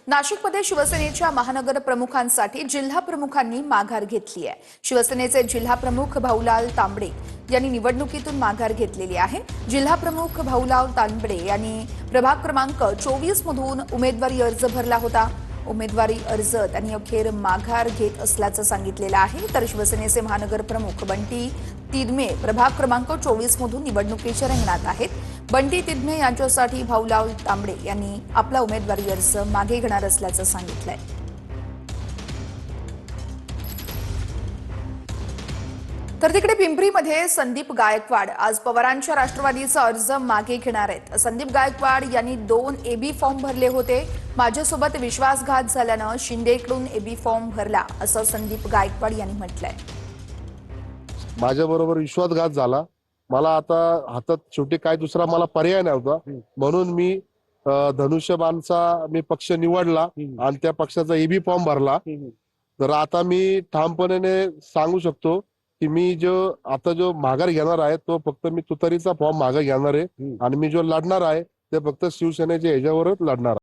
नाशिकमध्ये शिवसेनेच्या महानगर प्रमुखांसाठी जिल्हा प्रमुखांनी माघार घेतली आहे। शिवसेनेचे जिल्हा प्रमुख भाऊलाल तांबडे यांनी निवडणुकीतून माघार घेतलेली आहे। जिल्हा प्रमुख भाऊलाल तांबडे यांनी प्रभाग क्रमांक 24 मधून उमेदवारी अर्ज भरला होता। उमेदवारी अर्ज त्यांनी अखेर माघार घेत असल्याचं सांगितलेलं आहे। तर शिवसेनेचे महानगर प्रमुख बंटी तिदमे प्रभाग क्रमांक 24 मधून निवडणुकीच्या रिंगणात आहेत। बंटी तिदमे यांच्यासाठी भाऊलाल तांबडे यांनी आपला उमेदवारी अर्ज मागे घेणार असल्याचं सांगितलंय। तर तिकडे पिंपरीमध्ये संदीप गायकवाड आज पवारांच्या राष्ट्रवादीचा अर्ज मागे घेणार आहेत। संदीप गायकवाड यांनी 2 एबी फॉर्म भरले होते। माझ्यासोबत विश्वासघात झाल्यानं शिंदेकडून एबी फॉर्म भरला असं संदीप गायकवाड यांनी म्हटलंय। माझ्याबरोबर विश्वासघात झाला, मला आता हातात शेवटी काय दुसरा मला पर्याय नव्हता, म्हणून मी धनुष्यबाणचा मी पक्ष निवडला आणि त्या पक्षाचा एबी फॉर्म भरला। तर आता मी ठामपणे सांगू शकतो की मी जो माघार घेणार आहे तो फक्त मी तुतारीचा फॉर्म मागे घेणार आहे आणि मी जो लढणार आहे ते फक्त शिवसेनेच्या ह्याच्यावरच लढणार आहे।